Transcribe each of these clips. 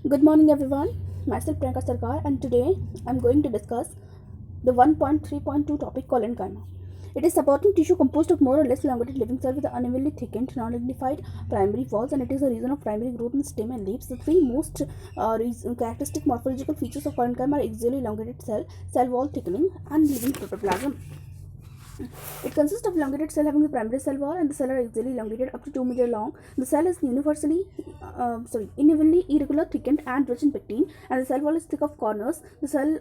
Good morning, everyone. Myself Priyanka Sarkar, and today I'm going to discuss the 1.3.2 topic colon-chyma. It is supporting tissue composed of more or less elongated living cells with unevenly thickened, non-lignified primary walls, and it is a region of primary growth in stem and leaves. The three most characteristic morphological features of colon-chyma are axially elongated cell wall thickening, and living protoplasm. It consists of elongated cell having the primary cell wall and the cell are axially elongated up to 2 meter long. The cell is unevenly irregular, thickened and rich in pectin, and the cell wall is thick of corners. The cell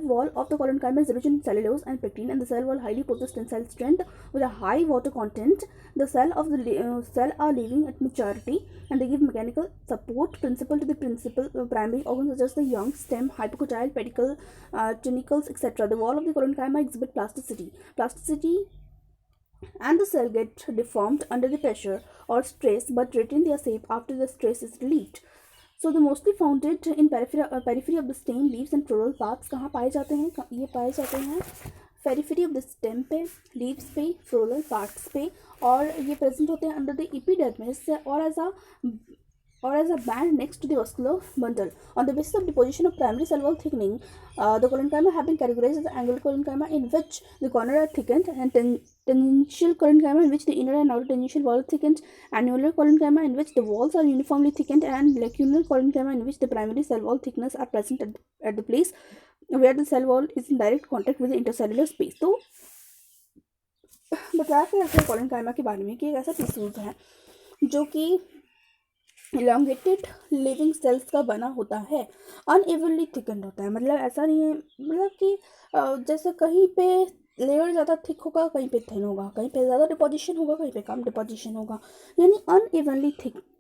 wall of the colon-chyma is rich in cellulose and pectin, and the cell wall highly possesses tensile strength with a high water content. The cell are living at maturity, and they give mechanical support principal to the primary organs such as the young stem, hypocotyle, pedicle, tunicles, etc. The wall of the colon-chyma exhibit plasticity and the cell get deformed under the pressure or stress but retain their shape after the stress is relieved. So the mostly found in periphery of the stem, leaves and floral parts. कहाँ पाए जाते हैं? ये पाए जाते हैं periphery of the stem पे, leaves पे, फ्लोरल पार्ट्स पे, और ये प्रेजेंट होते हैं under the epidermis or as a band next to the vascular bundle. On the basis of deposition of primary cell wall thickening, the colon-chyma have been categorized as the angular colon-chyma, in which the corners are thickened, and tangential colon-chyma, in which the inner and outer tangential wall are thickened, annular colon-chyma, in which the walls are uniformly thickened, and lacunar colon-chyma, in which the primary cell wall thickness are present at the place where the cell wall is in direct contact with the intercellular space. तो बताया फिर colon-chyma के बारे में कि एक ऐसा tissues है जो कि elongated लिविंग सेल्स का बना होता है, अनइवनली थिकन्ड होता है. मतलब ऐसा नहीं है, मतलब कि जैसे कहीं पे लेयर ज़्यादा थिक होगा, कहीं पे थिन होगा, कहीं पे ज़्यादा डिपोजिशन होगा, कहीं पे कम डिपोजिशन होगा, यानी अनइवनली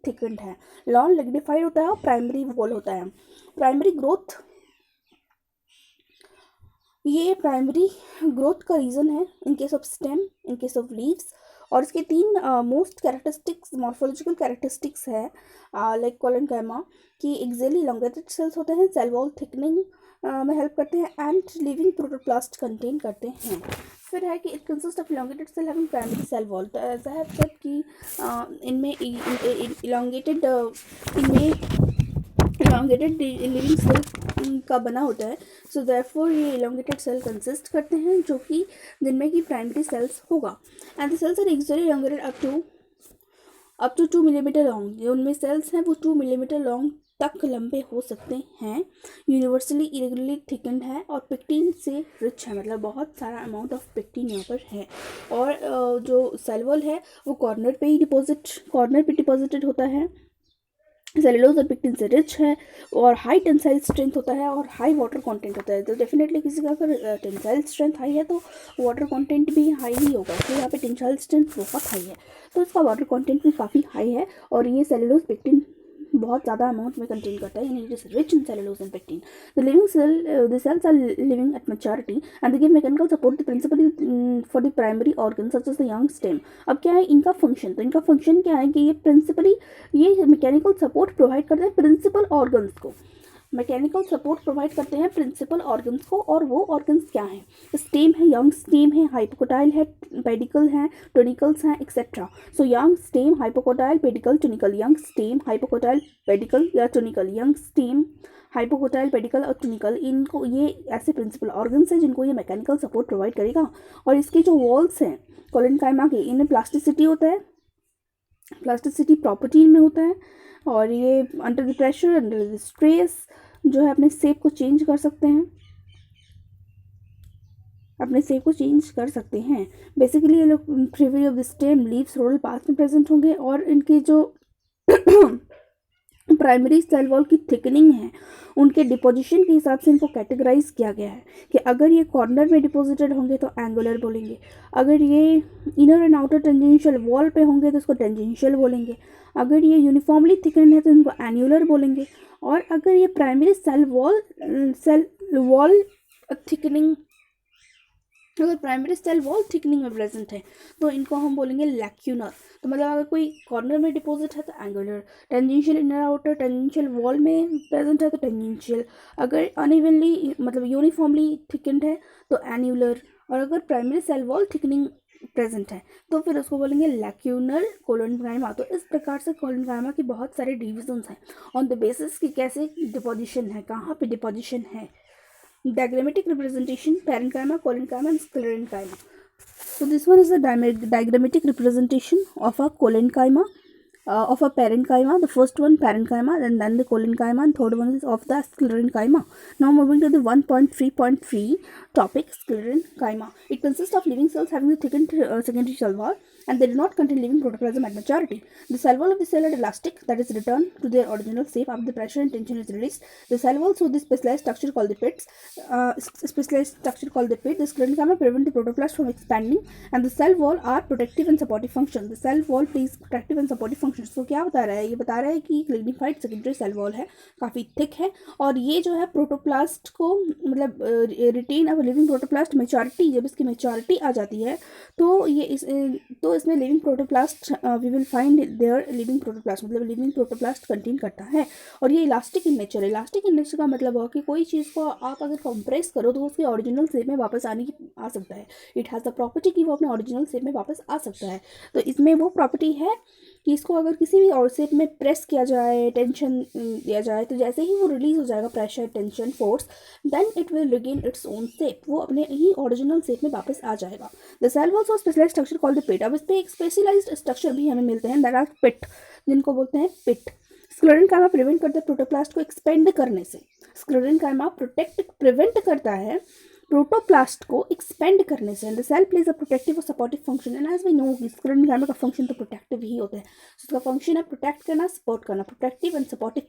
थिकन्ड है. लॉन्ग लिग्निफाइड होता है और प्राइमरी वॉल होता है. प्राइमरी ग्रोथ, ये प्राइमरी ग्रोथ का रीज़न है in case of stem, in case of leaves. और इसके तीन मोस्ट कैरेक्टरिस्टिक्स, मॉर्फोलॉजिकल कैरेक्टरिस्टिक्स है लाइक colon-chyma कि एक्सियली elongated सेल्स होते हैं, सेल वॉल थिकनिंग में हेल्प करते हैं, एंड लिविंग प्रोटोप्लास्ट कंटेन करते हैं. फिर है कि it consist of elongated cell having primary cell wall. तो ऐसा है सब कि इनमें elongated लिविंग सेल का बना होता है. सो देयरफॉर ये elongated सेल कंसिस्ट करते हैं जो कि जिनमें कि प्राइमरी सेल्स होगा. And the cells are axially elongated up to 2 millimetre long. जो उनमें सेल्स हैं वो 2 मिलीमीटर लॉन्ग तक लंबे हो सकते हैं. यूनिवर्सली इरेगुलरली थिकन्ड है और पेक्टिन से रिच है, मतलब बहुत सारा अमाउंट ऑफ पेक्टिन यहाँ पर है. और जो सेल वॉल है वो कॉर्नर पे डिपॉजिटेड होता है. सेलुलोज और पेक्टिन से रिच है और हाई टेंसाइल स्ट्रेंथ होता है और हाई वाटर कंटेंट होता है. तो डेफिनेटली किसी का अगर टेंसाइल स्ट्रेंथ हाई है तो वाटर कंटेंट भी हाई ही होगा. तो यहाँ पे टेंसाइल स्ट्रेंथ बहुत हाई है तो इसका वाटर कंटेंट भी काफ़ी हाई है. और ये सेलुलोज पेक्टिन बहुत ज़्यादा अमाउंट में कंटेन करता है, यानी it is rich in cellulose and pectin. The cells are living at maturity and they give mechanical support principally for the primary organ such as the young stem. अब क्या है इनका फंक्शन? तो इनका फंक्शन क्या है कि ये प्रिंसिपली ये मैकेनिकल सपोर्ट प्रोवाइड करते हैं प्रिंसिपल ऑर्गन्स को. मैकेनिकल सपोर्ट प्रोवाइड करते हैं प्रिंसिपल ऑर्गन्स को. और वो ऑर्गन्स क्या हैं? स्टेम है, यंग स्टेम है, हाइपोकोटाइल है, पेडिकल हैं, टोनिकल्स हैं, etcetera. So young stem, hypocotyl, pedicel, टोनिकल. यंग स्टेम, हाइपोकोटाइल, पेडिकल या टोनिकल. यंग स्टेम, हाइपोकोटाइल, पेडिकल और टोनिकल, इनको ये ऐसे प्रिंसिपल ऑर्गन्स हैं जिनको ये मैकेनिकल सपोर्ट प्रोवाइड करेगा. और इसके जो वॉल्स हैं colon-chyma के, इनमें प्लास्टिसिटी होता है, प्लास्टिसिटी प्रॉपर्टी में होता है. और ये under the pressure, under the stress जो है अपने शेप को चेंज कर सकते हैं. बेसिकली ये लोग periphery of the stem, leaves, floral parts में प्रेजेंट होंगे. और इनकी जो प्राइमरी सेल वॉल की थिकनिंग है उनके डिपोजिशन के हिसाब से इनको कैटेगराइज किया गया है कि अगर ये कॉर्नर में डिपोजिटेड होंगे तो एंगुलर बोलेंगे, अगर ये inner and outer tangential wall पे होंगे तो इसको टेंजेंशियल बोलेंगे, अगर ये यूनिफॉर्मली थिकन है तो इनको एन्युलर बोलेंगे, और अगर ये प्राइमरी सेल वॉल थिकनिंग, अगर प्राइमरी सेल वॉल थिकनिंग में प्रेजेंट है तो इनको हम बोलेंगे लैक्यूनर. तो मतलब अगर कोई कॉर्नर में डिपोजिट है तो angular, tangential inner outer tangential wall में प्रेजेंट है तो टेंजेंशियल, अगर अनइवनली मतलब यूनिफॉर्मली थिकन्ड है तो एन्युलर, और अगर primary cell wall thickening present है, तो फिर उसको बोलेंगे लैक्यूनल कोलेनकाइमा। तो इस प्रकार से कोलेनकाइमा की बहुत सारे डिविजन्स हैं ऑन द बेसिस कि कैसे डिपोजिशन है, कहाँ पे डिपोजिशन है। Diagrammatic representation parenchyma, collenchyma and sclerenchyma. So this one is the diagrammatic representation of a colenchyma, of a parenchyma. The first one parenchyma, and then the colenchyma, and third one is of the sclerenchyma. Now moving to the 1.3.3 topic, sclerenchyma. It consists of living cells having the thickened secondary cell wall, and they do not contain living protoplasm at maturity. The cell wall of the cell are elastic, that is returned to their original shape after the pressure and tension is released. The cell walls show the specialized structure called the pits. The sclerenchyma prevent the protoplast from expanding, and the cell wall are protective and supportive function. The cell wall plays protective and supportive functions. तो क्या बता रहा है, ये बता रहा है कि लिग्निफाइड सेकेंडरी सेल वॉल है, काफ़ी थिक है, और ये जो है प्रोटोप्लास्ट को मतलब रिटेन अब लिविंग प्रोटोप्लास्ट मेचोरिटी, जब इसकी मेचोरिटी आ जाती है तो इसमें living protoplast we will find their living protoplast, मतलब लिविंग प्रोटोप्लास्ट कंटेन करता है। और ये इलास्टिक इन नेचर है। इलास्टिक इन नेचर का मतलब है कि कोई चीज़ को आप अगर कंप्रेस करो तो उसके ओरिजिनल शेप में वापस आ सकता है। इट हैज़ द प्रॉपर्टी कि वो अपने ओरिजिनल शेप में वापस आ सकता है। तो इसमें वो प्रॉपर्टी है कि इसको अगर किसी भी और शेप में प्रेस किया जाए, टेंशन दिया जाए, तो जैसे ही वो रिलीज हो जाएगा pressure, tension, force, then it will regain its own shape, वो अपने ही ओरिजिनल शेप में वापस आ जाएगा। द सेल वॉल्स और specialised structure called the pit. अब इस पर एक स्पेशलाइज्ड स्ट्रक्चर भी हमें मिलते हैं, दैट आर पिट, जिनको बोलते हैं पिट। स्क्लेरेन्काइमा प्रिवेंट करता है प्रोटोप्लास्ट को एक्सपेंड करने से। स्क्लेरेन्काइमा प्रिवेंट करता है प्रोटोप्लास्ट को एक्सपेंड करने से। The cell plays a protective और supportive function, and as we know sclerenchyma का फंक्शन तो प्रोटेक्टिव ही होता है। उसका फंक्शन है प्रोटेक्ट करना, सपोर्ट करना, protective and supportive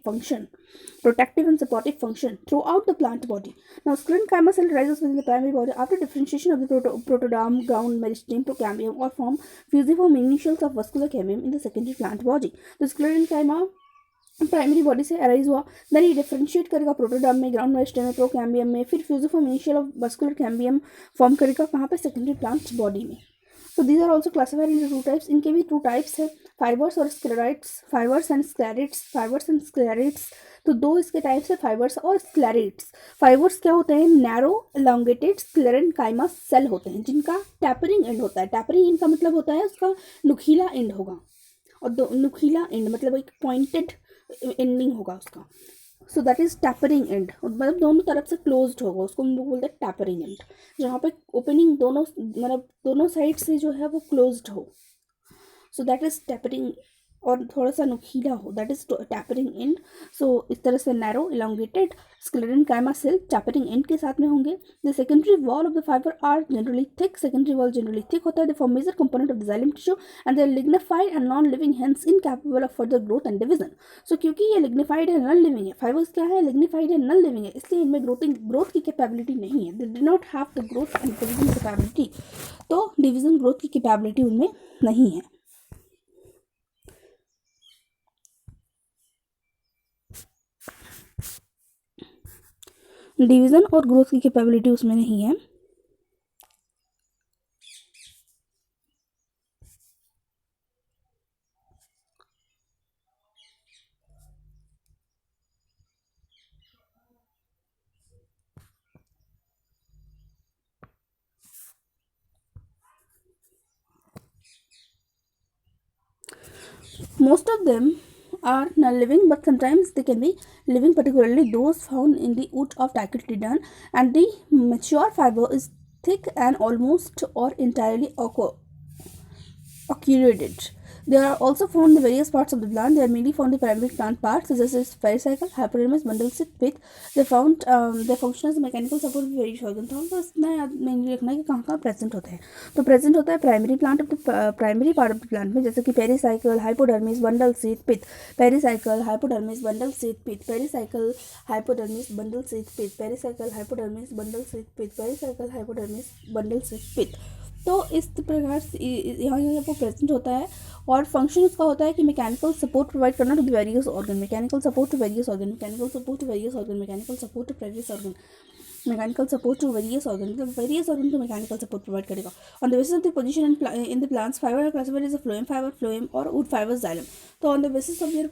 function throughout the plant body. Now sclerenchyma cell arises with the primary body after differentiation of the protoderm, ground meristem to cambium और form fusiform initials of vascular cambium in the secondary plant body. तो sclerenchyma primary body से arise हुआ, then ये differentiate करेगा protoderm में, ground meristem में, procambium में, फिर fusiform initial of vascular cambium form करेगा कहाँ पे, सेकेंडरी प्लांट बॉडी में। तो these are also classified in two types. इनके भी 2 टाइप्स है, फाइबर्स और स्क्लेराइड्स, फाइबर्स एंड स्क्लेराइड्स। तो 2 इसके टाइप्स है, फाइबर्स और स्क्लेराइड्स। फाइबर्स क्या होते हैं, नैरो एलोंगेटेड स्क्लेरेन्काइमा सेल होते हैं जिनका टैपरिंग एंड होता है। टैपरिंग एंड का मतलब होता है उसका नुकीला एंड होगा, और नुकीला एंड मतलब एक पॉइंटेड एंडिंग होगा उसका। So that is tapering and, मतलब दोनों तरफ से क्लोज्ड होगा, उसको हम लोग बोलते हैं टैपरिंग एंड, जहाँ पे ओपनिंग दोनों मतलब दोनों साइड से जो है वो क्लोज्ड हो। सो दैट इज टैपरिंग, और थोड़ा सा नुकीला हो, that is tapering end. So इस तरह से narrow elongated sclerenchyma cell tapering end के साथ में होंगे। The secondary wall of the fibre are generally thick, secondary wall generally thick होता है। The form major component of the xylem tissue and they are lignified and non living, hence incapable of further growth and division. So क्योंकि ये lignified है, non living है, fibres क्या है, lignified है, non living है, इसलिए इनमें ग्रोथ की कैपेबिलिटी नहीं है। They do not have the growth and division capability, तो डिवीजन ग्रोथ की कैपेबिलिटी उनमें नहीं है। डिवीज़न और ग्रोथ की कैपेबिलिटी उसमें नहीं है। Most of them are non-living, but sometimes they can be living, particularly those found in the wood of Dicotyledon, and the mature fiber is thick and almost or entirely occluded. They are also found in the various parts of the plant. They are mainly found in the primary plant parts, such as pericycle, hypodermis, bundle seed, pith. They found their function as a mechanical support of various organs. तो इसमें mainly लिखना है कि कहाँ present होते हैं। तो present होता है primary plant of the primary part of the plant में, जैसे कि पेरिसाइकल, हाइपोडर्मिस, बंडल सीड, पिथ। पेरिसाइकल, हाइपोडर्मिस, बंडल सीड, पिथ। पेरिसाइकल, हाइपोडर्मिस, बंडल सीड, पिथ। पेरिसाइकल, हाइपोडर्मिस, बंडल सीड, पिथ। पेरिसाइकल, हाइपोडर्मिस, बंडल सीड, पिथ। तो इस प्रकार से यहाँ वो प्रेजेंट होता है, और फंक्शन उसका होता है कि मैकेनिकल सपोर्ट प्रोवाइड करना to the various organ, mechanical support to various organ, mechanical support to various organ, mechanical support to various organ, mechanical support to various organ, मतलब वेरियस ऑर्गन को मैकेनिकल सपोर्ट प्रोवाइड करेगा। On the basis of the position in the plants, fibre are classified as a phloem fibre, phloem और wood fibre, xylem. तो on the basis of their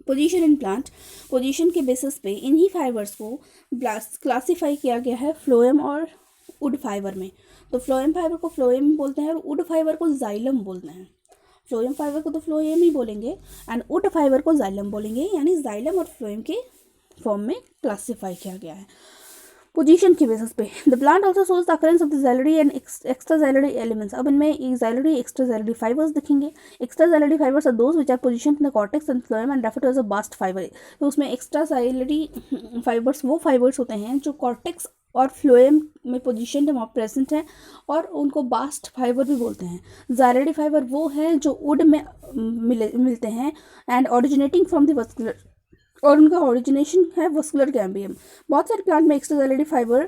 position in plant, position के basis पे इन्हीं fibres को classify किया गया है phloem और वुड फाइबर में। तो फ्लोएम फाइबर को फ्लोएम बोलते हैं और वुड फाइबर को जाइलम बोलते हैं। फ्लोएम फाइबर को तो फ्लोएम ही बोलेंगे एंड वुड फाइबर को जाइलम बोलेंगे, यानी जाइलम और फ्लोएम के फॉर्म में क्लासीफाई किया गया है पोजीशन की बेसिस पे। The plant also shows the occurrence of the xylary and extra xylary elements. अब इनमें जाइलरी एक्स्ट्रा जाइलरी फाइबर्स दिखेंगे। Extra xylary fibres are those which are positioned in the cortex and phloem and refer to as a bast fibre. तो उसमें extra xylary fibres वो fibres होते हैं जो cortex और फ्लोएम में पोजीशन है, वहाँ प्रेजेंट है, और उनको बास्ट फाइबर भी बोलते हैं। जाइलरी फाइबर वो है जो वुड में मिलते हैं and originating from the vascular, और उनका ओरिजिनेशन है वस्कुलर कैम्बियम। बहुत सारे प्लांट में एक्स्ट्रा जाइलरी फाइबर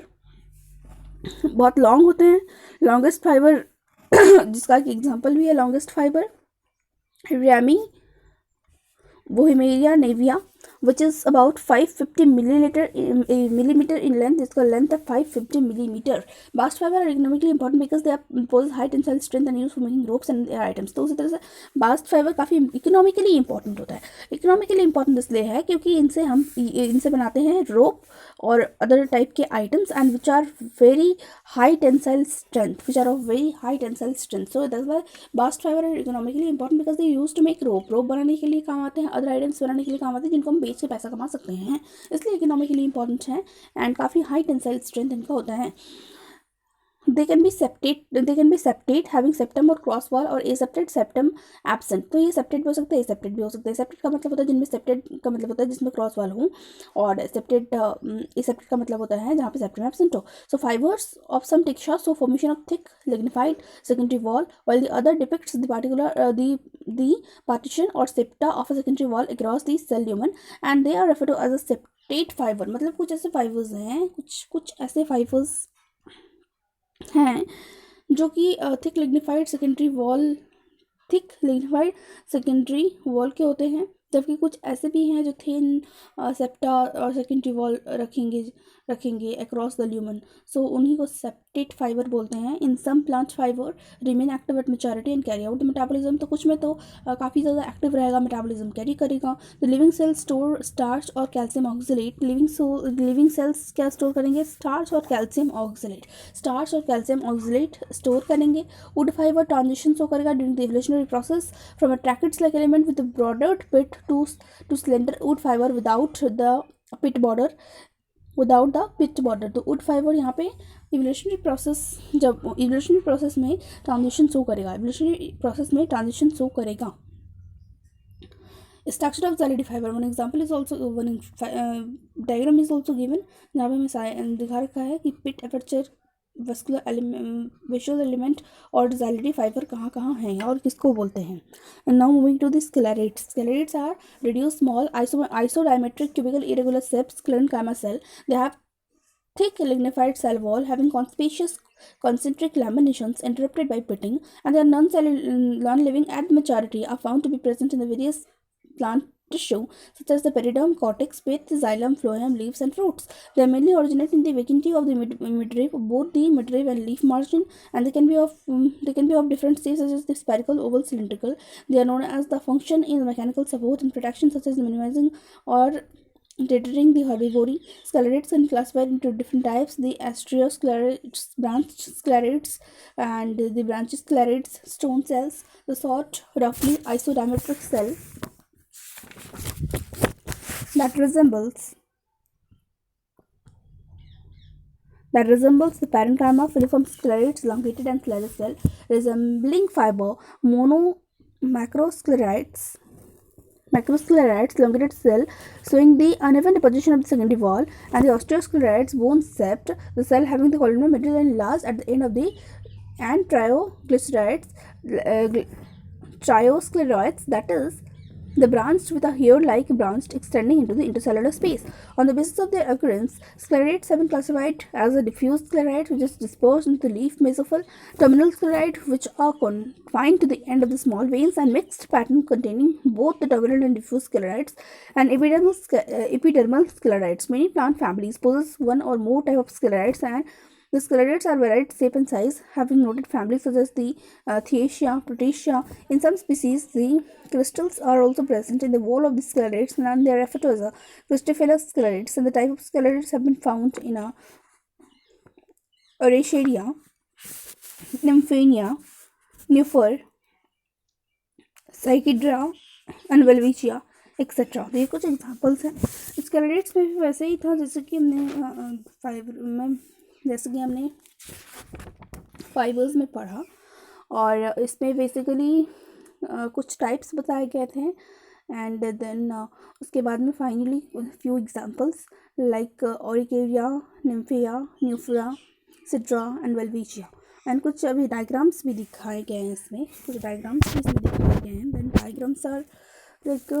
बहुत लॉन्ग होते हैं। लॉन्गेस्ट फाइबर जिसका एक एग्जांपल भी है longest fibre ramie Boehmeria nivea which is about 550 millimeter in length. इसका length है 550 millimeter. Bast fiber are economically important because they possess high tensile strength and used for making ropes and their items. तो उसी तरह से bast fibre काफ़ी economically important होता है। Economically important इसलिए है क्योंकि इनसे बनाते हैं रोप और अदर टाइप के items and which are very high tensile strength, which are of very high tensile strength. So that's why bast fibre are economically important because they use to make rope बनाने के लिए काम आते हैं, other items बनाने के लिए काम आते हैं जिनको हम बेच के पैसा कमा सकते हैं, इसलिए इकोनॉमिकली इंपॉर्टेंट है एंड काफ़ी हाई टेंसाइल स्ट्रेंथ इनका होता है। they can be septate having septum और क्रॉस वॉल और aseptate septum absent। तो ये सेप्टेट भी हो सकता है, एसेप्टेट भी हो सकता है। सेप्टेट का मतलब होता है जिनमें सेप्टेट का मतलब होता है जिसमें क्रॉस वॉल हो, और एसेप्टेट का मतलब होता है जहाँ पे सेप्टम एब्सेंट हो। सो फाइबर्स ऑफ सम टिक्शा so formation of thick lignified secondary wall while the other depicts the partition or septa of a secondary wall across the cell lumen and they are referred to as a septate fiber। मतलब कुछ ऐसे fibres हैं, कुछ ऐसे fibres हैं जो कि thick lignified secondary wall के होते हैं, जबकि कुछ ऐसे भी हैं जो थिन सेप्टा और सेकेंडरी वॉल रखेंगे अक्रॉस द ल्यूमन। सो उन्हीं को सेप्टेट फाइबर बोलते हैं। In some plant fibre remain active at maturity and carry out the metabolism. तो कुछ में तो काफ़ी ज़्यादा एक्टिव रहेगा, मेटाबॉलिज्म कैरी करेगा। The living cell store starch और कैल्शियम ऑक्सलेट। लिविंग सेल्स क्या स्टोर करेंगे? स्टार्च और कैल्शियम ऑक्सलेट स्टोर करेंगे। वुड फाइबर ट्रांजिशन शो करेगा during the evolutionary process from a tracheids like element with broader pit to slender wood fibre without the pit border. तो wood fibre यहाँ पे evolutionary process में transition show करेगा। Structure of xylitol fiber, one example is also diagram is also given, जहाँ पे हमें दिखा रखा है कि पिट एपर्चर विजुअल एलिमेंट और xylitol फाइबर कहाँ हैं और किसको बोलते हैं। And now moving to the sclereids are reduced small isodiametric cubical irregular shaped sclerenchyma cell. They have thick lignified cell wall having conspicuous concentric laminations interrupted by pitting, and they are non-living at maturity, are found to be present in the various plant tissue such as the periderm, cortex, pith, xylem, phloem, leaves and fruits. They mainly originate in the vicinity of the midrib, both the midrib and leaf margin, and they can be of different shapes such as the spherical, oval, cylindrical. They are known as the function in mechanical support and protection such as minimizing or deterring the herbivory. Sclerites can be classified into different types: the Trioscleroids, branch sclerites, and the branch sclerites, stone cells. The short, roughly isodiametric cell that resembles the parenchyma, filiform sclerites, elongated and sclerous cell, resembling fiber, macrosclerites, elongated cell showing the uneven deposition of the secondary wall, and the osteosclerites, bone sept, the cell having the columnar middle and large at the end of the, and trioscleroids, that is the branched with a hair-like branch extending into the intercellular space. On the basis of their occurrence, sclerites have been classified as a diffuse sclerite, which is dispersed into the leaf mesophil, terminal sclerite, which are confined to the end of the small veins, and mixed pattern containing both the terminal and diffuse sclerites, and epidermal sclerites. Many plant families possess one or more type of sclerites, and the sclerites are varied shape and size, having noted families such as the Thyacia, Protecia. In some species, the crystals are also present in the wall of the sclerites, and they are referred to as a cristophilous sclerites. And the type of sclerites have been found in a ओरेशेरिया, Nymphaea, Nuphar, साइकिड्रा, अनवल्विचिया etcetera. तो ये कुछ examples हैं। स्क्लेरेट्स में भी वैसे ही था जैसे कि हमने फाइबर्स में पढ़ा, और इसमें बेसिकली कुछ टाइप्स बताए गए थे, एंड देन उसके बाद में फाइनली फ्यू एग्जाम्पल्स लाइक ओरिकेरिया, निम्फिया, न्यूफ्रा, सिड्रा एंड वेल्विचिया। एंड कुछ अभी डायग्राम्स भी दिखाए गए हैं इसमें, कुछ डायग्राम्स भी इसमें दिखाए गए हैं। Then diagrams are like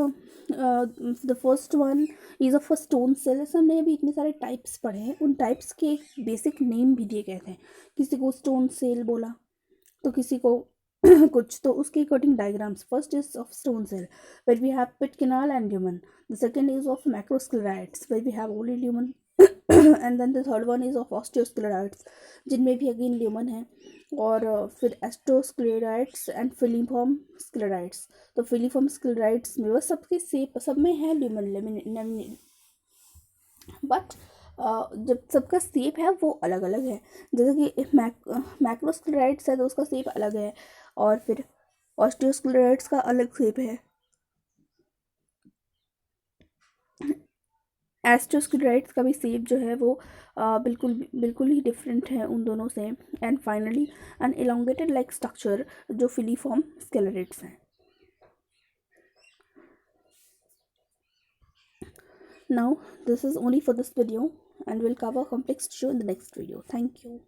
the first one is of a stone cell. हमने अभी इतने सारे टाइप्स पढ़े हैं, उन टाइप्स के बेसिक नेम भी दिए गए थे। किसी को स्टोन सेल बोला तो किसी को कुछ, तो उसके according diagrams. First is of stone cell where we have pit canal and lumen. The second is of macrosclerites where we have only lumen and then the third one is of osteosclerites जिनमें भी again lumen है, और फिर एस्ट्रोस्क्लेराइड्स and filiform sclereids. तो filiform sclereids में वो सबके सेप सब में है ल्यूमन, बट जब सबका सेप है वो अलग अलग है। जैसे कि मैक्रोस्क्लेराइड्स है तो उसका सेप अलग है, और फिर ऑस्टियोस्क्लेराइड्स का अलग सेप है, एस्ट्रोस्क्लेराइड्स का भी सेप जो है वो बिल्कुल ही डिफरेंट है उन दोनों से। And finally an elongated like structure जो फिलीफॉर्म स्क्लेरेट्स हैं। Now this is only for this video, and we'll cover complex tissue in the next video. Thank you.